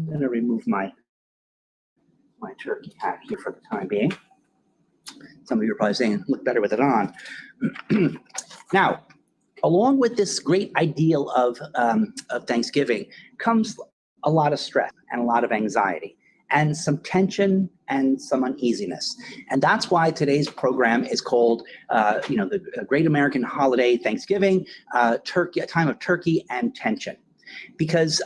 I'm going to remove my turkey hat here for the time being. Some of you are probably saying, look better with it on. Now, along with this great ideal of Thanksgiving comes a lot of stress and a lot of anxiety and some tension and some uneasiness. And that's why today's program is called, the Great American Holiday, Thanksgiving, a time of turkey and tension, because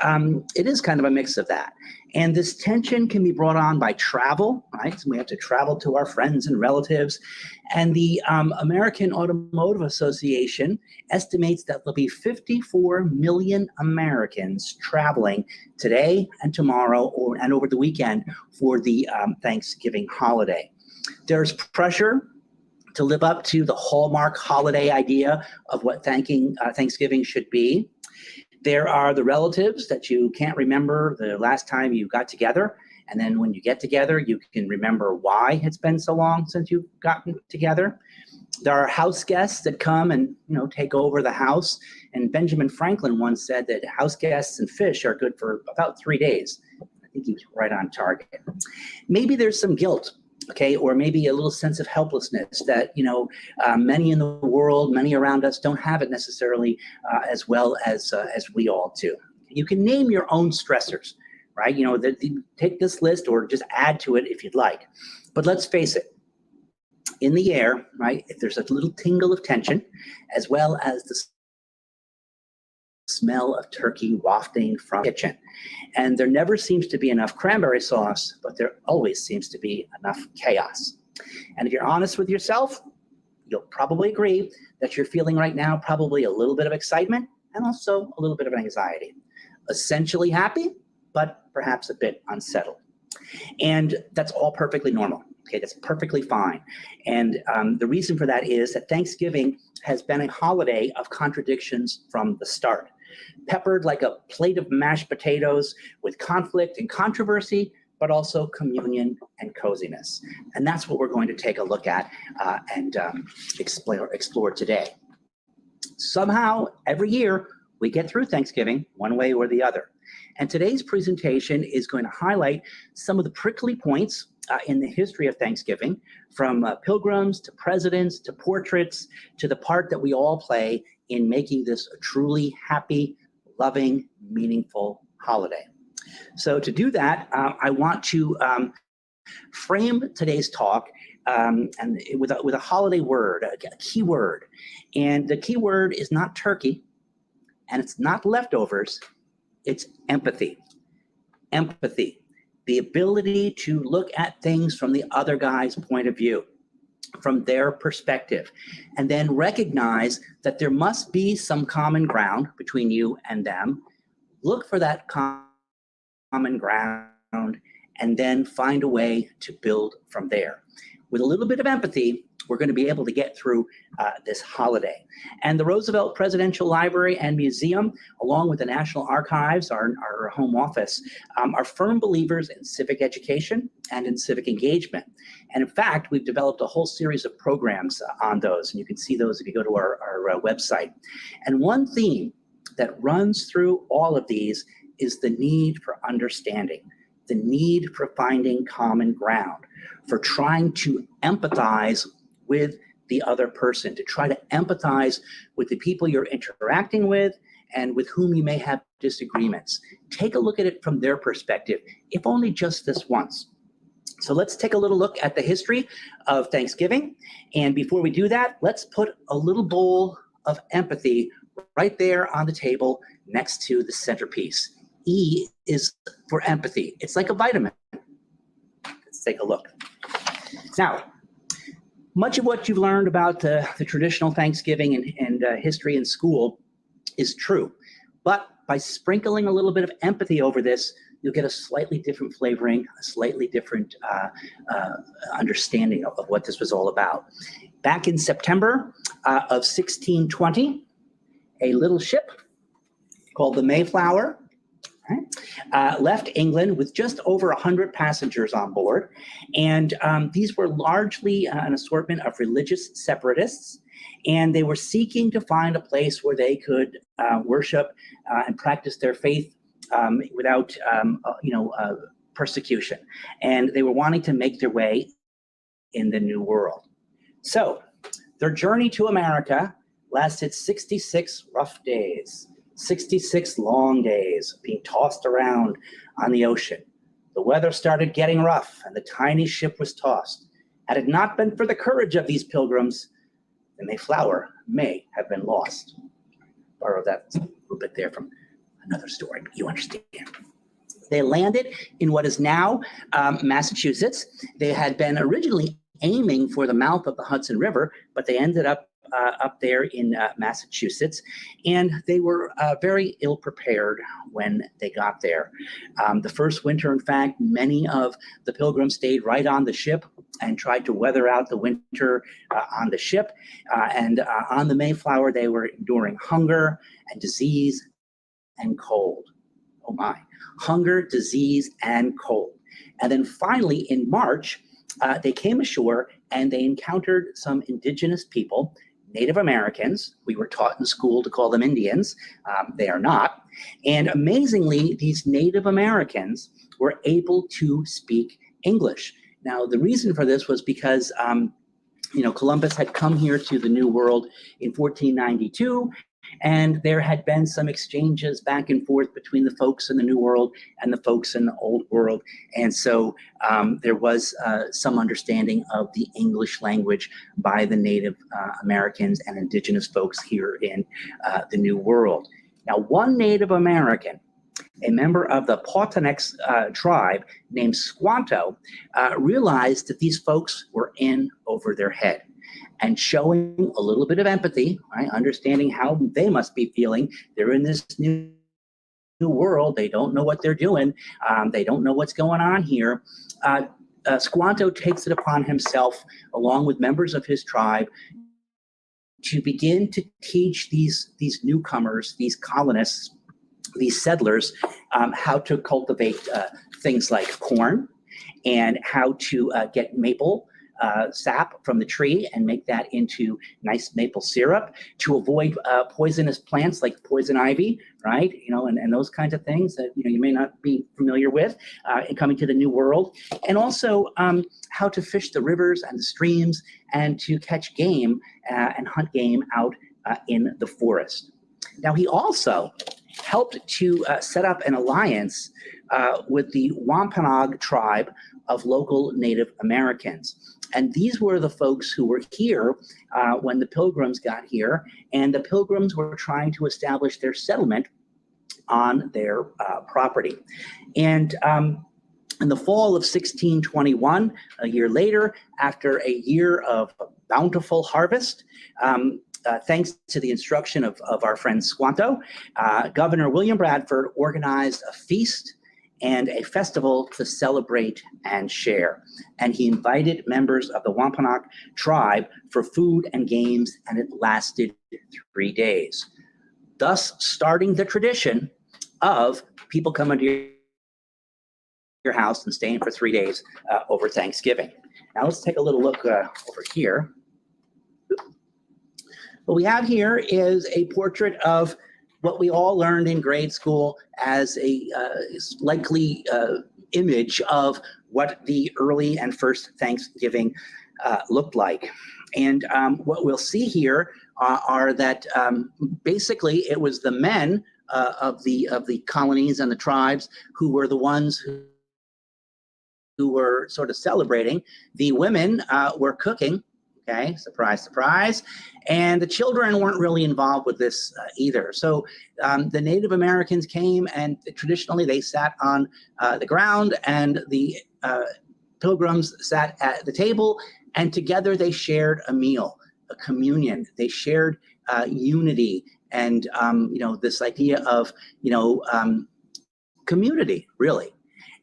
it is kind of a mix of that. And this tension can be brought on by travel, right? So we have to travel to our friends and relatives. And the American Automotive Association estimates that there'll be 54 million Americans traveling today and tomorrow and over the weekend for the Thanksgiving holiday. There's pressure to live up to the hallmark holiday idea of what Thanksgiving should be. There are the relatives that you can't remember the last time you got together. And then when you get together, you can remember why it's been so long since you've gotten together. There are house guests that come and take over the house. And Benjamin Franklin once said that house guests and fish are good for about 3 days. I think he was right on target. Maybe there's some guilt. Okay, or maybe a little sense of helplessness that many in the world, many around us don't have it necessarily as well as we all do. You can name your own stressors, right? Take this list or just add to it if you'd like. But let's face it, in the air, right? If there's a little tingle of tension, as well as the smell of turkey wafting from the kitchen. And there never seems to be enough cranberry sauce, but there always seems to be enough chaos. And if you're honest with yourself, you'll probably agree that you're feeling right now probably a little bit of excitement and also a little bit of anxiety. Essentially happy, but perhaps a bit unsettled. And that's all perfectly normal. Okay, that's perfectly fine. And the reason for that is that Thanksgiving has been a holiday of contradictions from the start, peppered like a plate of mashed potatoes with conflict and controversy, but also communion and coziness. And that's what we're going to take a look at and explore today. Somehow, every year, we get through Thanksgiving one way or the other. And today's presentation is going to highlight some of the prickly points in the history of Thanksgiving, from pilgrims to presidents to portraits to the part that we all play in making this a truly happy, loving, meaningful holiday. So to do that, I want to frame today's talk and with a holiday word, a key word. And the key word is not turkey, and it's not leftovers, it's empathy. Empathy, the ability to look at things from the other guy's point of view, from their perspective, and then recognize that there must be some common ground between you and them. Look for that common ground and then find a way to build from there. With a little bit of empathy, we're going to be able to get through this holiday. And the Roosevelt Presidential Library and Museum, along with the National Archives, our home office, are firm believers in civic education and in civic engagement. And in fact, we've developed a whole series of programs on those, and you can see those if you go to our website. And one theme that runs through all of these is the need for understanding, the need for finding common ground, for trying to empathize with the other person, to try to empathize with the people you're interacting with and with whom you may have disagreements. Take a look at it from their perspective, if only just this once. So let's take a little look at the history of Thanksgiving. And before we do that, let's put a little bowl of empathy right there on the table next to the centerpiece. E is for empathy. It's like a vitamin. Let's take a look. Now, much of what you've learned about the traditional Thanksgiving and history in school is true. But by sprinkling a little bit of empathy over this, you'll get a slightly different flavoring, a slightly different understanding of what this was all about. Back in September of 1620, a little ship called the Mayflower left England with just over 100 passengers on board. And these were largely an assortment of religious separatists. And they were seeking to find a place where they could worship and practice their faith persecution. And they were wanting to make their way in the New World. So their journey to America lasted 66 rough days, 66 long days being tossed around on the ocean. The weather started getting rough and the tiny ship was tossed. Had it not been for the courage of these pilgrims, the Mayflower may have been lost. Borrow that a little bit there from another story, but you understand. They landed in what is now Massachusetts. They had been originally aiming for the mouth of the Hudson River, but they ended up there in Massachusetts, and they were very ill prepared when they got there. The first winter, in fact, many of the pilgrims stayed right on the ship and tried to weather out the winter on the ship. And on the Mayflower, they were enduring hunger and disease and cold. Oh my, hunger, disease, and cold. And then finally in March, they came ashore and they encountered some indigenous people, Native Americans. We were taught in school to call them Indians. They are not. And amazingly, these Native Americans were able to speak English. Now, the reason for this was because Columbus had come here to the New World in 1492, and there had been some exchanges back and forth between the folks in the New World and the folks in the Old World. And so there was some understanding of the English language by the Native Americans and indigenous folks here in the New World. Now, one Native American, a member of the Potawatomi tribe named Squanto, realized that these folks were in over their head. And showing a little bit of empathy, right? Understanding how they must be feeling. They're in this new world. They don't know what they're doing. They don't know what's going on here. Squanto takes it upon himself, along with members of his tribe, to begin to teach these newcomers, these colonists, these settlers, how to cultivate things like corn and how to get maple sap from the tree and make that into nice maple syrup, to avoid poisonous plants like poison ivy, right? And those kinds of things that you may not be familiar with coming to the New World, and also how to fish the rivers and the streams and to catch game and hunt game out in the forest. Now, he also helped to set up an alliance with the Wampanoag tribe of local Native Americans. And these were the folks who were here when the Pilgrims got here, and the Pilgrims were trying to establish their settlement on their property. And in the fall of 1621, a year later, after a year of bountiful harvest, thanks to the instruction of our friend Squanto, Governor William Bradford organized a feast and a festival to celebrate and share. And he invited members of the Wampanoag tribe for food and games, and it lasted 3 days, thus starting the tradition of people coming to your house and staying for 3 days over Thanksgiving. Now let's take a little look over here. What we have here is a portrait of what we all learned in grade school as a likely image of what the early and first Thanksgiving looked like. And what we'll see here are that basically it was the men of the colonies and the tribes who were the ones who were sort of celebrating. The women were cooking. Okay, surprise, surprise. And the children weren't really involved with this either. So the Native Americans came, and traditionally they sat on the ground, and the Pilgrims sat at the table, and together they shared a meal, a communion. They shared unity and this idea of community, really.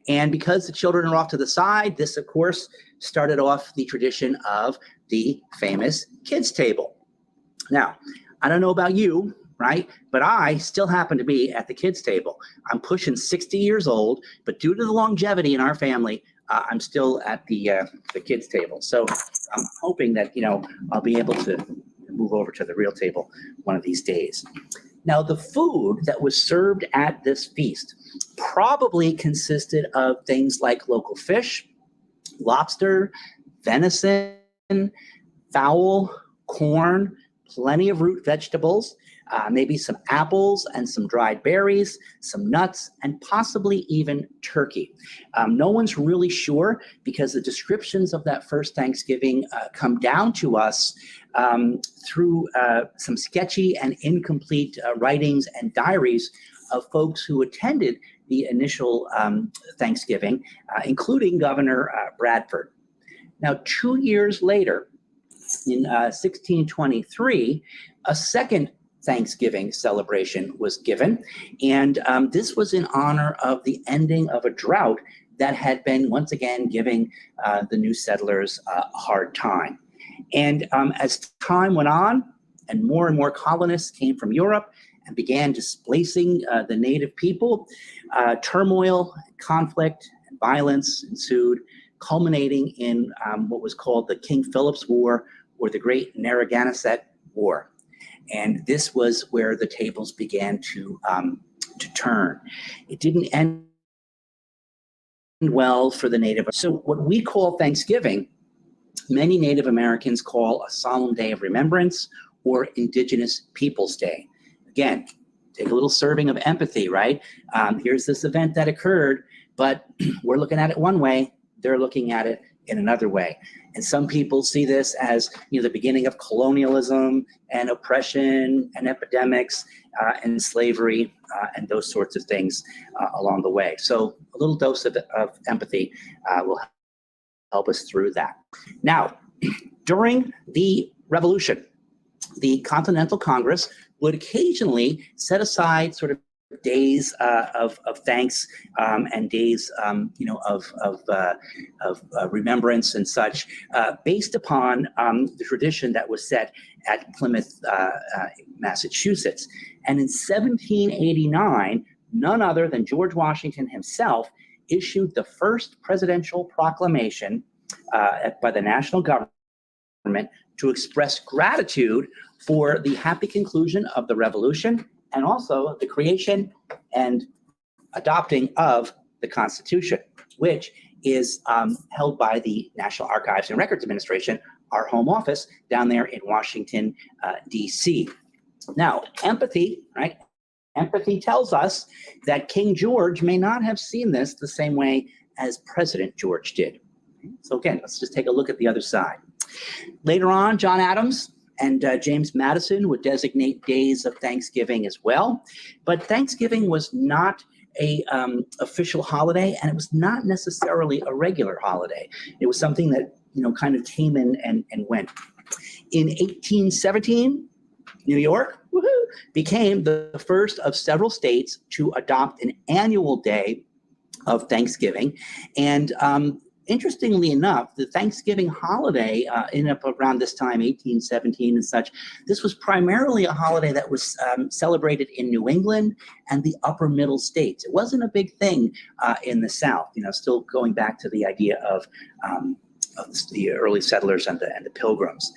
And because the children are off to the side, this, of course, started off the tradition of the famous kids' table. Now, I don't know about you, right? But I still happen to be at the kids' table. I'm pushing 60 years old, but due to the longevity in our family, I'm still at the kids' table. So I'm hoping that, I'll be able to move over to the real table one of these days. Now, the food that was served at this feast probably consisted of things like local fish, lobster, venison, fowl, corn, plenty of root vegetables, maybe some apples and some dried berries, some nuts, and possibly even turkey. No one's really sure because the descriptions of that first Thanksgiving come down to us through some sketchy and incomplete writings and diaries of folks who attended the initial Thanksgiving, including Governor Bradford. Now, 2 years later, in 1623, a second Thanksgiving celebration was given, and this was in honor of the ending of a drought that had been once again giving the new settlers a hard time. And as time went on and more colonists came from Europe and began displacing the native people, turmoil, conflict, and violence ensued, culminating in what was called the King Philip's War or the Great Narragansett War. And this was where the tables began to turn. It didn't end well for the Native. So what we call Thanksgiving, many Native Americans call a solemn day of remembrance or Indigenous Peoples Day. Again, take a little serving of empathy, right? Here's this event that occurred, but we're looking at it one way, they're looking at it in another way. And some people see this as, you know, the beginning of colonialism and oppression and epidemics and slavery and those sorts of things along the way. So a little dose of empathy will help us through that. Now, during the Revolution, the Continental Congress would occasionally set aside sort of days of thanks and days, of remembrance and such, based upon the tradition that was set at Plymouth, Massachusetts. And in 1789, none other than George Washington himself issued the first presidential proclamation by the national government to express gratitude for the happy conclusion of the Revolution and also the creation and adopting of the Constitution, which is held by the National Archives and Records Administration, our home office down there in Washington, D.C. Now, empathy, right? Empathy tells us that King George may not have seen this the same way as President George did. So again, let's just take a look at the other side. Later on, John Adams and James Madison would designate days of Thanksgiving as well. But Thanksgiving was not a official holiday, and it was not necessarily a regular holiday. It was something that, you know, kind of came in and went. In 1817, New York became the first of several states to adopt an annual day of Thanksgiving. And interestingly enough, the Thanksgiving holiday in up around this time, 1817 and such, this was primarily a holiday that was celebrated in New England and the upper middle states. It wasn't a big thing in the South, you know, still going back to the idea of the early settlers and the Pilgrims.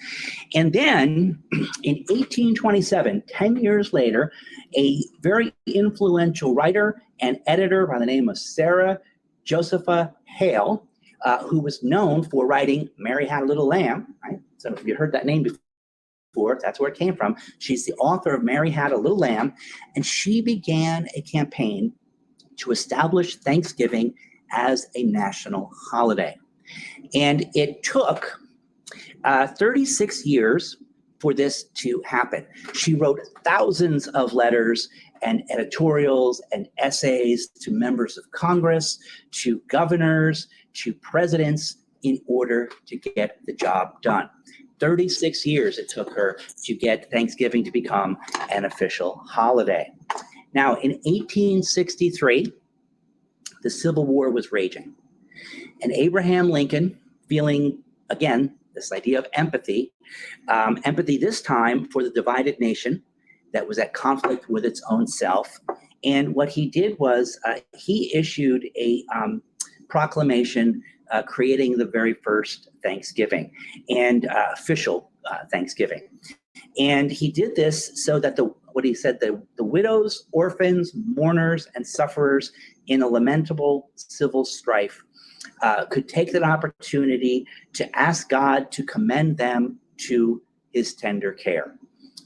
And then in 1827, 10 years later, a very influential writer and editor by the name of Sarah Josepha Hale, who was known for writing Mary Had a Little Lamb, right? So if you heard that name before, that's where it came from. She's the author of Mary Had a Little Lamb, and she began a campaign to establish Thanksgiving as a national holiday. And it took 36 years for this to happen. She wrote thousands of letters and editorials and essays to members of Congress, to governors, to presidents in order to get the job done. 36 years it took her to get Thanksgiving to become an official holiday. Now, in 1863, the Civil War was raging. And Abraham Lincoln, feeling, again, this idea of empathy, empathy this time for the divided nation that was at conflict with its own self. And what he did was he issued a proclamation creating the very first Thanksgiving and official Thanksgiving. And he did this so that what he said, the widows, orphans, mourners, and sufferers in a lamentable civil strife could take that opportunity to ask God to commend them to his tender care.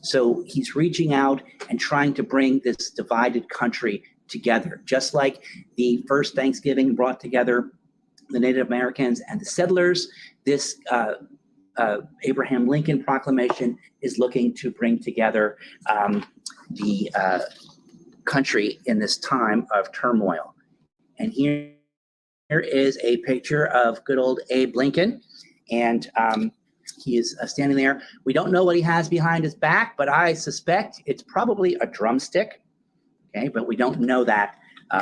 So he's reaching out and trying to bring this divided country together, just like the first Thanksgiving brought together the Native Americans and the settlers. This Abraham Lincoln Proclamation is looking to bring together the country in this time of turmoil. And here is a picture of good old Abe Lincoln, and he is standing there. We don't know what he has behind his back, but I suspect it's probably a drumstick, okay? But we don't know that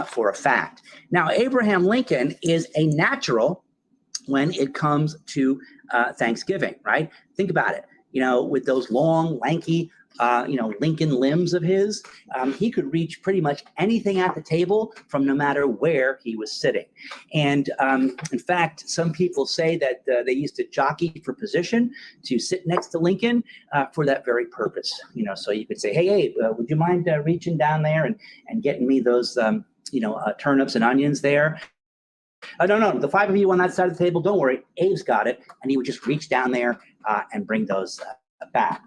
for a fact. Now, Abraham Lincoln is a natural when it comes to Thanksgiving, right? Think about it. You know, with those long, lanky, Lincoln limbs of his, he could reach pretty much anything at the table from no matter where he was sitting. And in fact, some people say that they used to jockey for position to sit next to Lincoln for that very purpose. You know, so you could say, hey, Abe, would you mind reaching down there and getting me those, turnips and onions there? No, the five of you on that side of the table, don't worry, Abe's got it. And he would just reach down there and bring those back.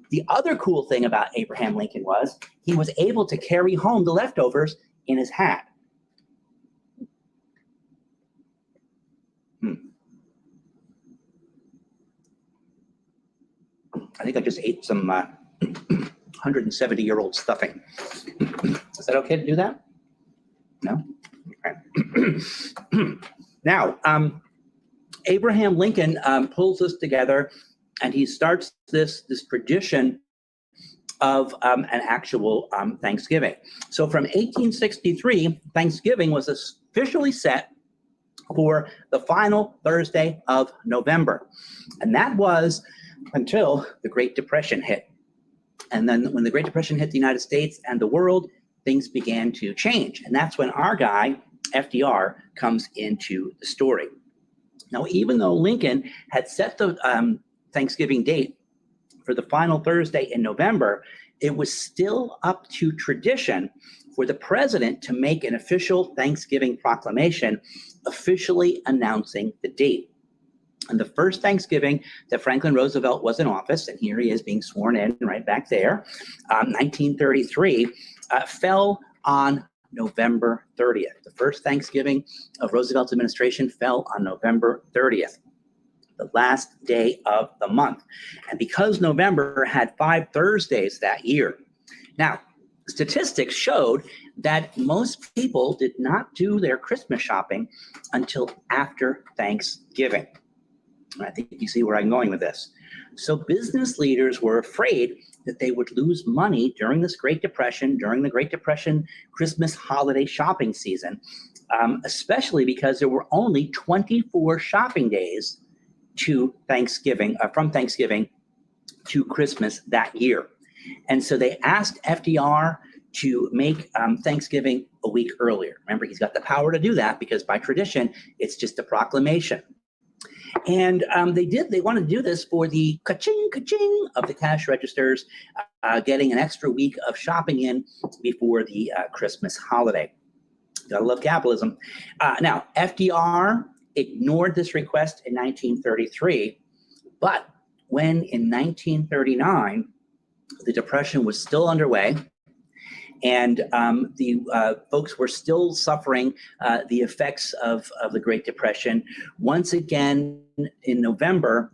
The other cool thing about Abraham Lincoln was he was able to carry home the leftovers in his hat. I think I just ate some 170-year-old stuffing. Is that okay to do that? No? Okay. Now, Abraham Lincoln pulls this together, and he starts this tradition of an actual Thanksgiving. So from 1863, Thanksgiving was officially set for the final Thursday of November. And that was until the Great Depression hit. And then when the Great Depression hit the United States and the world, things began to change. And that's when our guy, FDR, comes into the story. Now, even though Lincoln had set the Thanksgiving date for the final Thursday in November, it was still up to tradition for the president to make an official Thanksgiving proclamation officially announcing the date. And the first Thanksgiving that Franklin Roosevelt was in office, and here he is being sworn in right back there, 1933, fell on November 30th. The first Thanksgiving of Roosevelt's administration fell on November 30th, the last day of the month. And because November had 5 Thursdays that year, now, statistics showed that most people did not do their Christmas shopping until after Thanksgiving. I think you see where I'm going with this. So business leaders were afraid that they would lose money during this Great Depression, during the Great Depression Christmas holiday shopping season, especially because there were only 24 shopping days to Thanksgiving, from Thanksgiving to Christmas that year. And so they asked FDR to make Thanksgiving a week earlier. Remember, he's got the power to do that because by tradition, it's just a proclamation. And they wanted to do this for the ka-ching, ka-ching of the cash registers, getting an extra week of shopping in before the Christmas holiday. Gotta love capitalism. Now, FDR ignored this request in 1933, but when in 1939, the Depression was still underway, and the folks were still suffering the effects of the Great Depression. Once again, in November,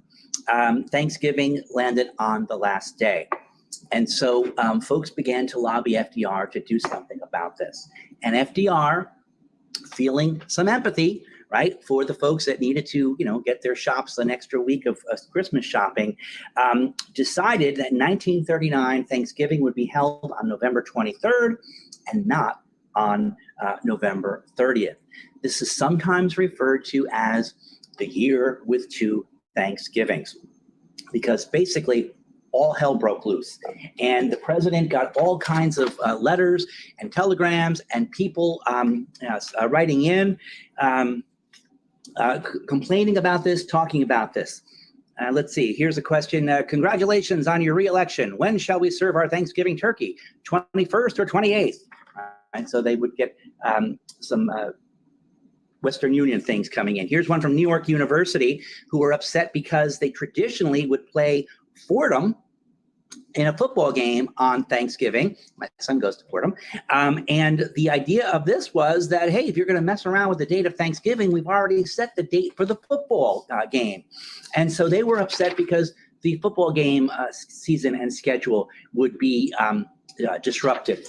Thanksgiving landed on the last day. And so folks began to lobby FDR to do something about this. And FDR, feeling some empathy, right, for the folks that needed to, get their shops an extra week of Christmas shopping, decided that in 1939, Thanksgiving would be held on November 23rd and not on November 30th. This is sometimes referred to as the year with 2 Thanksgivings, because basically all hell broke loose. And the president got all kinds of letters and telegrams and people writing in, complaining about this, talking about this. Let's see, here's a question. Congratulations on your re-election. When shall we serve our Thanksgiving turkey? 21st or 28th? And so they would get some Western Union things coming in. Here's one from New York University, who were upset because they traditionally would play Fordham in a football game on Thanksgiving. My son goes to Fordham. And the idea of this was that, hey, if you're going to mess around with the date of Thanksgiving, we've already set the date for the football game. And so they were upset because the football game season and schedule would be disrupted.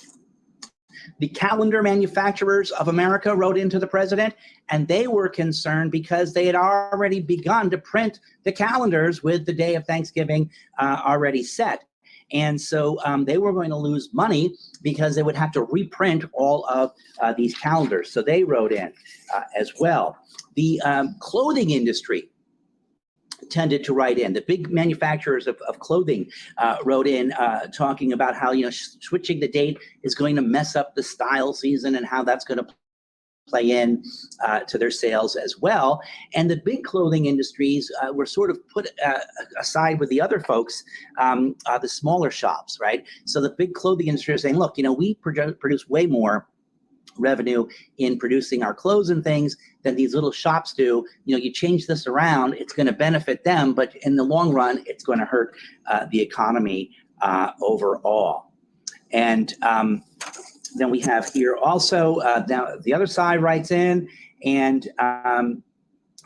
The calendar manufacturers of America wrote into the president, and they were concerned because they had already begun to print the calendars with the day of Thanksgiving already set. And so they were going to lose money because they would have to reprint all of these calendars. So they wrote in as well. The clothing industry tended to write in. The big manufacturers of clothing wrote in talking about how, switching the date is going to mess up the style season and how that's going to play in to their sales as well. And the big clothing industries were sort of put aside with the other folks, the smaller shops, right? So the big clothing industry are saying, look, we produce way more revenue in producing our clothes and things than these little shops do. You change this around, it's going to benefit them, but in the long run, it's going to hurt the economy overall. And then we have here also, now the other side writes in, and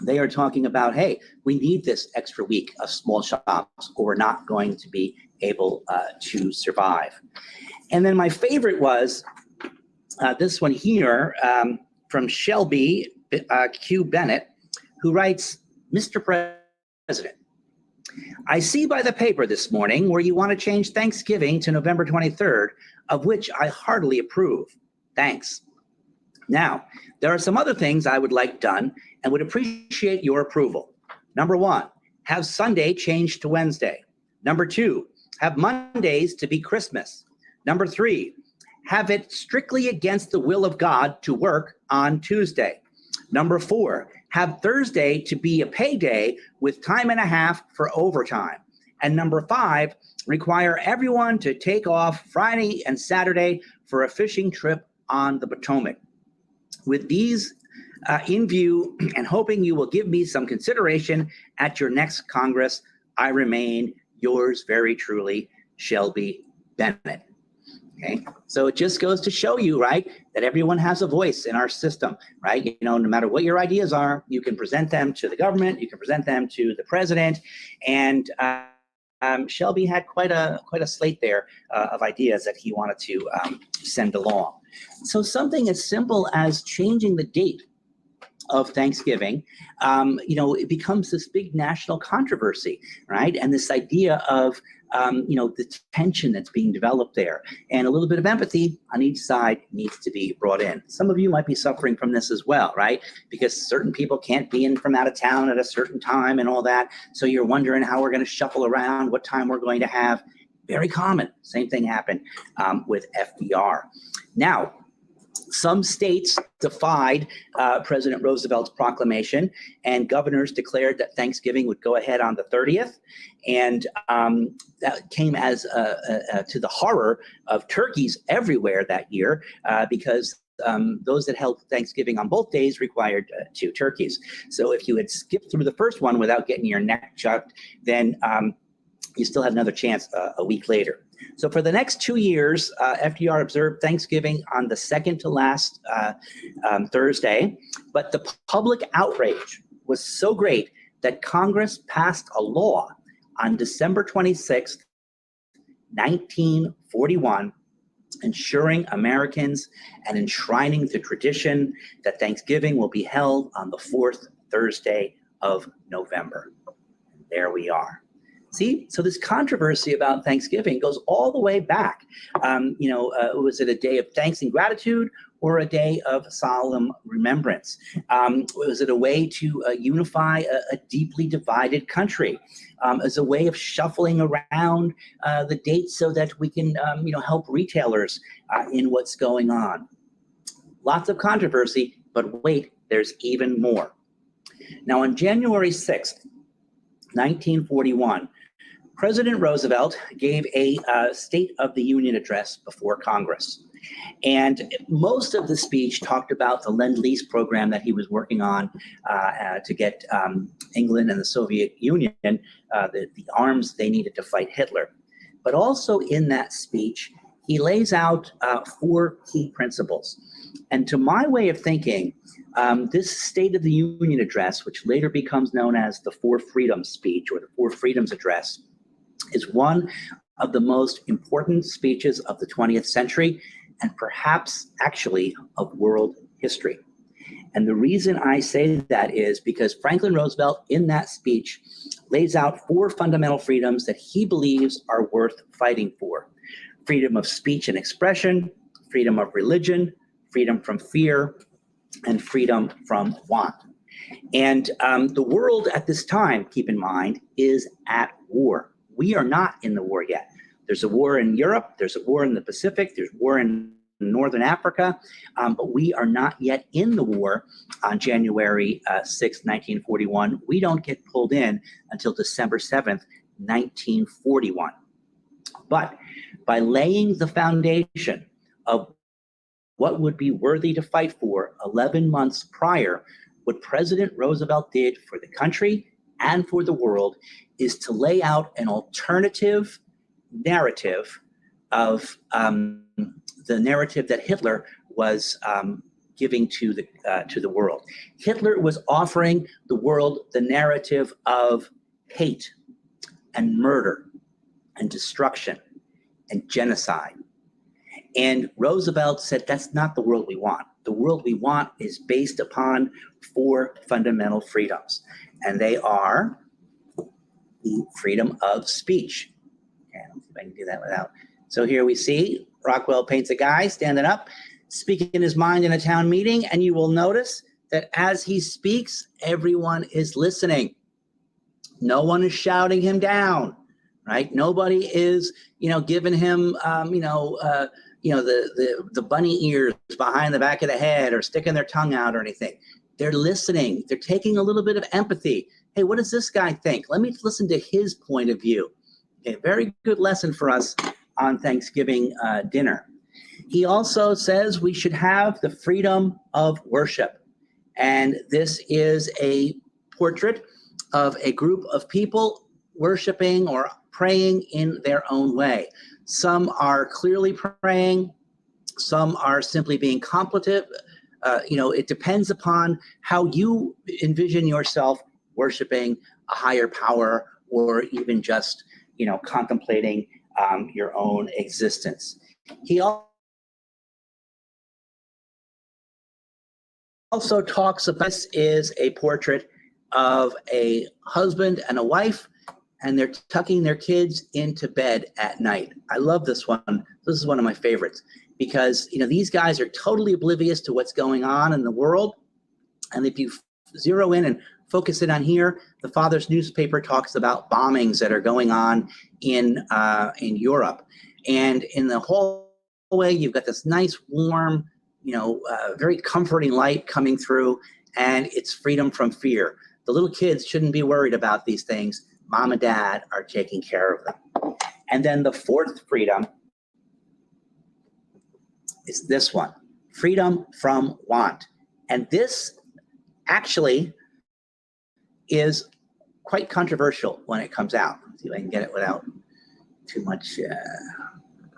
they are talking about, hey, we need this extra week of small shops or we're not going to be able to survive. And then my favorite was this one here from Shelby Q. Bennett, who writes, Mr. President, I see by the paper this morning where you want to change Thanksgiving to November 23rd, of which I heartily approve. Thanks. Now, there are some other things I would like done and would appreciate your approval. Number one, have Sunday changed to Wednesday. Number two, have Mondays to be Christmas. Number three, have it strictly against the will of God to work on Tuesday. Number four, have Thursday to be a payday with time and a half for overtime. And number five, require everyone to take off Friday and Saturday for a fishing trip on the Potomac. With these in view and hoping you will give me some consideration at your next Congress, I remain yours very truly, Shelby Bennett. Okay, so it just goes to show you, right, that everyone has a voice in our system, right? No matter what your ideas are, you can present them to the government, you can present them to the president, and Shelby had quite a slate there of ideas that he wanted to send along. So something as simple as changing the date of Thanksgiving, it becomes this big national controversy, right? And this idea of the tension that's being developed there, and a little bit of empathy on each side needs to be brought in. Some of you might be suffering from this as well, right? Because certain people can't be in from out of town at a certain time and all that. So you're wondering how we're going to shuffle around, what time we're going to have. Very common. Same thing happened with FDR. Now, some states defied President Roosevelt's proclamation, and governors declared that Thanksgiving would go ahead on the 30th. And that came as to the horror of turkeys everywhere that year because those that held Thanksgiving on both days required 2 turkeys. So if you had skipped through the first one without getting your neck chucked, then you still had another chance a week later. So for the next 2 years, FDR observed Thanksgiving on the second to last Thursday, but the public outrage was so great that Congress passed a law on December 26th, 1941, ensuring Americans and enshrining the tradition that Thanksgiving will be held on the 4th Thursday of November. There we are. See, so this controversy about Thanksgiving goes all the way back. Was it a day of thanks and gratitude or a day of solemn remembrance? Was it a way to unify a deeply divided country? As a way of shuffling around the dates so that we can, help retailers in what's going on? Lots of controversy, but wait, there's even more. Now, on January 6th, 1941, President Roosevelt gave a State of the Union address before Congress. And most of the speech talked about the Lend-Lease program that he was working on to get England and the Soviet Union the arms they needed to fight Hitler. But also in that speech, he lays out 4 key principles. And to my way of thinking, this State of the Union address, which later becomes known as the 4 Freedoms speech or the 4 Freedoms address, is one of the most important speeches of the 20th century and perhaps actually of world history. And the reason I say that is because Franklin Roosevelt in that speech lays out 4 fundamental freedoms that he believes are worth fighting for. Freedom of speech and expression, freedom of religion, freedom from fear, and freedom from want. And the world at this time, keep in mind, is at war. We are not in the war yet. There's a war in Europe, there's a war in the Pacific, there's war in Northern Africa, but we are not yet in the war on January 6, 1941. We don't get pulled in until December 7th, 1941. But by laying the foundation of what would be worthy to fight for 11 months prior, what President Roosevelt did for the country and for the world is to lay out an alternative narrative of the narrative that Hitler was giving to the world. Hitler was offering the world the narrative of hate and murder and destruction and genocide. And Roosevelt said, that's not the world we want. The world we want is based upon 4 fundamental freedoms. And they are the freedom of speech. Okay, let's see if I can do that without. So here we see Rockwell paints a guy standing up, speaking his mind in a town meeting. And you will notice that as he speaks, everyone is listening. No one is shouting him down, right? Nobody is, giving him, the bunny ears behind the back of the head or sticking their tongue out or anything. They're listening. They're taking a little bit of empathy. Hey, what does this guy think? Let me listen to his point of view. Okay, very good lesson for us on Thanksgiving dinner. He also says we should have the freedom of worship. And this is a portrait of a group of people worshiping or praying in their own way. Some are clearly praying. Some are simply being contemplative. It depends upon how you envision yourself worshiping a higher power or even just, contemplating your own existence. He also talks about this is a portrait of a husband and a wife, and they're tucking their kids into bed at night. I love this one. This is one of my favorites because, these guys are totally oblivious to what's going on in the world. And if you zero in and focus in on here, the father's newspaper talks about bombings that are going on in Europe. And in the hallway, you've got this nice, warm, very comforting light coming through, and it's freedom from fear. The little kids shouldn't be worried about these things. Mom and dad are taking care of them. And then the 4th freedom is this one, freedom from want. And this actually is quite controversial when it comes out. Let's see if I can get it without too much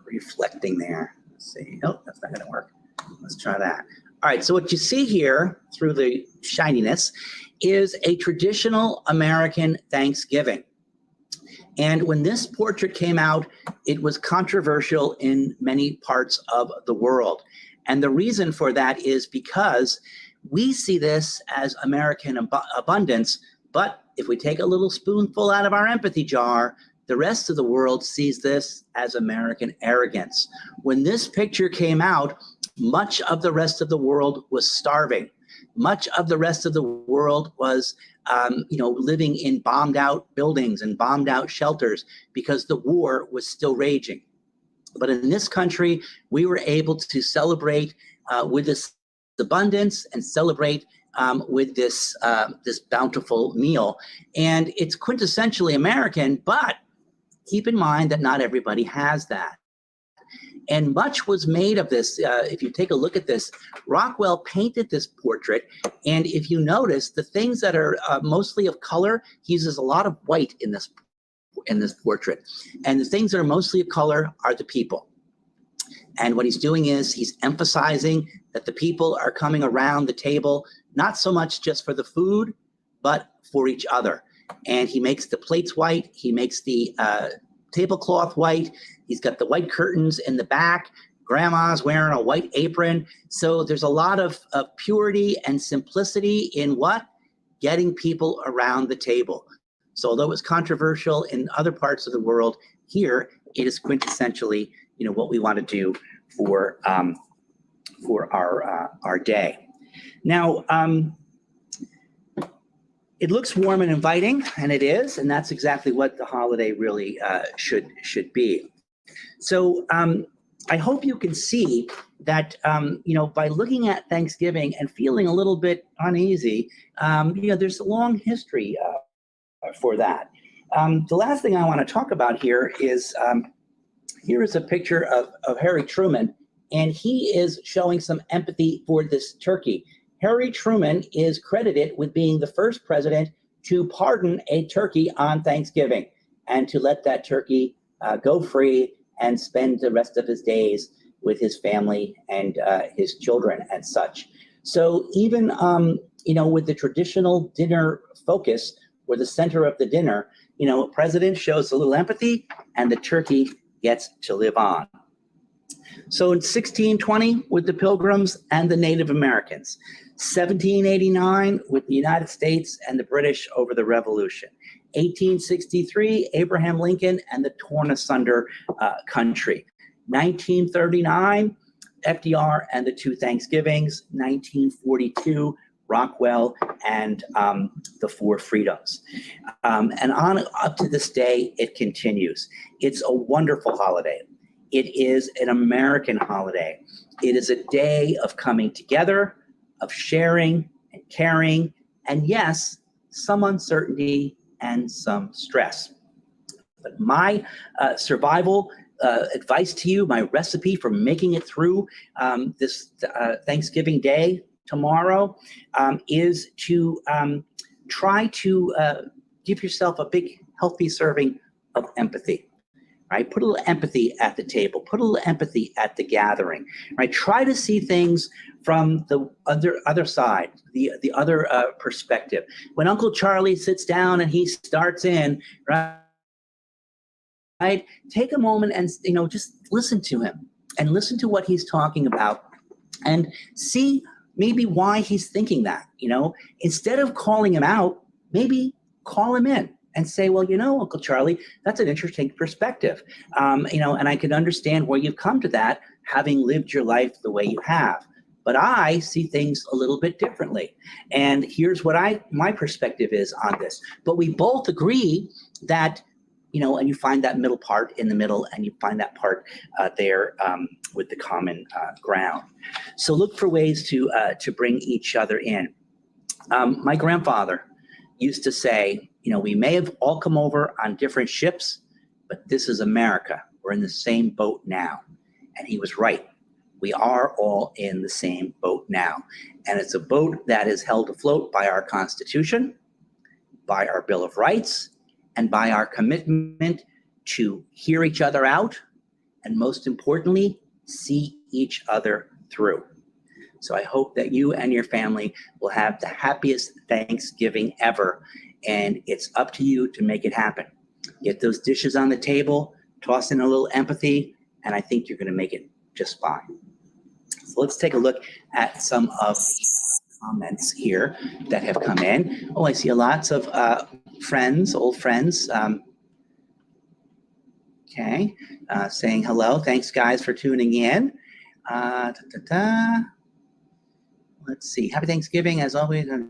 reflecting there. Let's see. Nope, that's not going to work. Let's try that. All right, so what you see here through the shininess is a traditional American Thanksgiving. And when this portrait came out, it was controversial in many parts of the world. And the reason for that is because we see this as American abundance, but if we take a little spoonful out of our empathy jar, the rest of the world sees this as American arrogance. When this picture came out, much of the rest of the world was starving. Much of the rest of the world was, living in bombed out buildings and bombed out shelters because the war was still raging. But in this country, we were able to celebrate with this abundance and celebrate with this bountiful meal. And it's quintessentially American, but keep in mind that not everybody has that. And much was made of this. If you take a look at this, Rockwell painted this portrait. And if you notice, the things that are mostly of color, he uses a lot of white in this portrait. And the things that are mostly of color are the people. And what he's doing is he's emphasizing that the people are coming around the table, not so much just for the food, but for each other. And he makes the plates white. He makes the tablecloth white. He's got the white curtains in the back. Grandma's wearing a white apron. So there's a lot of purity and simplicity in what? Getting people around the table. So although it's controversial in other parts of the world, here it is quintessentially, what we want to do for our day. Now, it looks warm and inviting, and it is, and that's exactly what the holiday really should be. So I hope you can see that, by looking at Thanksgiving and feeling a little bit uneasy, there's a long history for that. The last thing I want to talk about here is a picture of Harry Truman, and he is showing some empathy for this turkey. Harry Truman is credited with being the first president to pardon a turkey on Thanksgiving and to let that turkey go free and spend the rest of his days with his family and his children and such. So even, with the traditional dinner focus or the center of the dinner, a president shows a little empathy and the turkey gets to live on. So in 1620 with the Pilgrims and the Native Americans, 1789 with the United States and the British over the Revolution, 1863 Abraham Lincoln and the torn asunder country, 1939 FDR and the two Thanksgivings, 1942 Rockwell and the Four Freedoms. And on up to this day, it continues. It's a wonderful holiday. It is an American holiday. It is a day of coming together, of sharing and caring, and yes, some uncertainty and some stress. But my survival advice to you, my recipe for making it through this Thanksgiving day tomorrow is to try to give yourself a big, healthy serving of empathy. Right? Put a little empathy at the table. Put a little empathy at the gathering. Right? Try to see things from the other side, the other perspective. When Uncle Charlie sits down and he starts in, right? Take a moment and just listen to him and listen to what he's talking about, and see maybe why he's thinking that. Instead of calling him out, maybe call him in and say, well, Uncle Charlie, that's an interesting perspective. And I can understand where you've come to that, having lived your life the way you have. But I see things a little bit differently. And here's what my perspective is on this. But we both agree that, and you find that middle part in the middle, and you find that part there with the common ground. So look for ways to bring each other in. My grandfather used to say, we may have all come over on different ships, but this is America. We're in the same boat now. And he was right. We are all in the same boat now. And it's a boat that is held afloat by our Constitution, by our Bill of Rights, and by our commitment to hear each other out, and most importantly, see each other through. So I hope that you and your family will have the happiest Thanksgiving ever. And it's up to you to make it happen. Get those dishes on the table, toss in a little empathy, and I think you're going to make it just fine. So let's take a look at some of the comments here that have come in. Oh, I see lots of friends, old friends. Saying hello. Thanks, guys, for tuning in. Let's see. Happy Thanksgiving, as always. A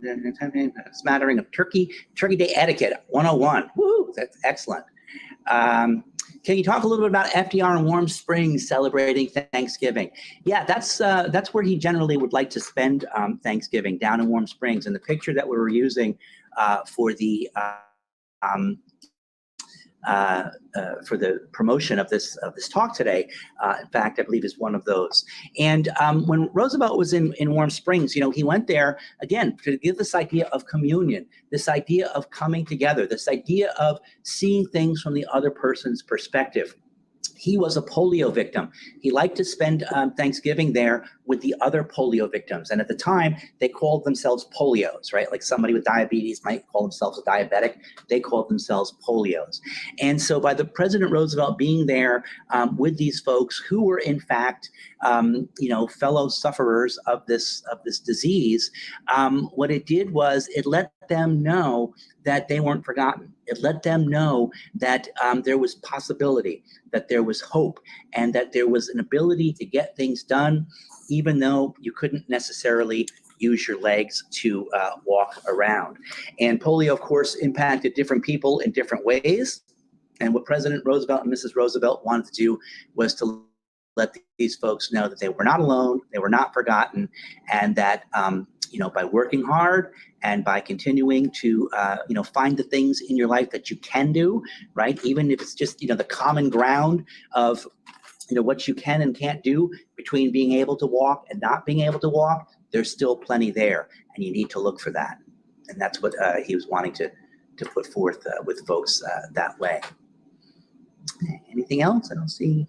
smattering of turkey. Turkey Day etiquette 101. Woo, that's excellent. Can you talk a little bit about FDR in Warm Springs celebrating Thanksgiving? Yeah, that's where he generally would like to spend Thanksgiving, down in Warm Springs. And the picture that we were using for the promotion of this talk today, in fact, I believe is one of those. And when Roosevelt was in Warm Springs, you know, he went there again to give this idea of communion, this idea of coming together, this idea of seeing things from the other person's perspective. He was a polio victim. He liked to spend Thanksgiving there with the other polio victims. And at the time, they called themselves polios, right? Like somebody with diabetes might call themselves a diabetic. They called themselves polios. And so by the President Roosevelt being there with these folks who were in fact, you know, fellow sufferers of this disease, what it did was it let them know that they weren't forgotten. It let them know that there was possibility, that there was hope, and that there was an ability to get things done, even though you couldn't necessarily use your legs to walk around. And polio, of course, impacted different people in different ways. And what President Roosevelt and Mrs. Roosevelt wanted to do was to let these folks know that they were not alone, they were not forgotten, and that you know, by working hard and by continuing to you know, find the things in your life that you can do, right? Even if it's just, you know, the common ground of, you know, what you can and can't do between being able to walk and not being able to walk, there's still plenty there, and you need to look for that. And that's what he was wanting to put forth with folks that way. Anything else? I don't see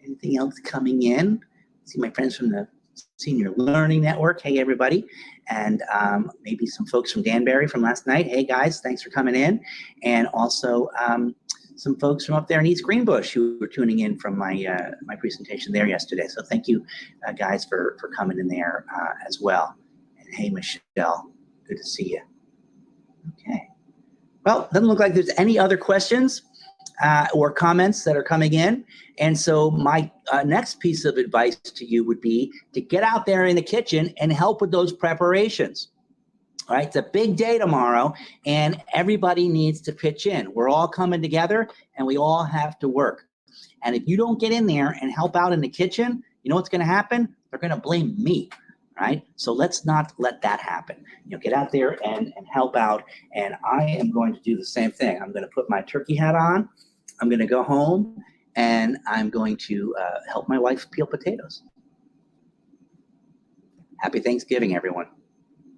anything else coming in. I see my friends from the Senior Learning Network. Hey, everybody. And maybe some folks from Danbury from last night. Hey, guys, thanks for coming in. And also some folks from up there in East Greenbush who were tuning in from my my presentation there yesterday. So thank you, guys, for coming in there as well. And hey, Michelle, good to see you. Okay. Well, doesn't look like there's any other questions or comments that are coming in. And so my next piece of advice to you would be to get out there in the kitchen and help with those preparations. All right, it's a big day tomorrow, and everybody needs to pitch in. We're all coming together, and we all have to work. And if you don't get in there and help out in the kitchen, you know what's going to happen? They're going to blame me. Right? So let's not let that happen. You know, get out there and help out. And I am going to do the same thing. I'm going to put my turkey hat on. I'm going to go home, and I'm going to help my wife peel potatoes. Happy Thanksgiving, everyone.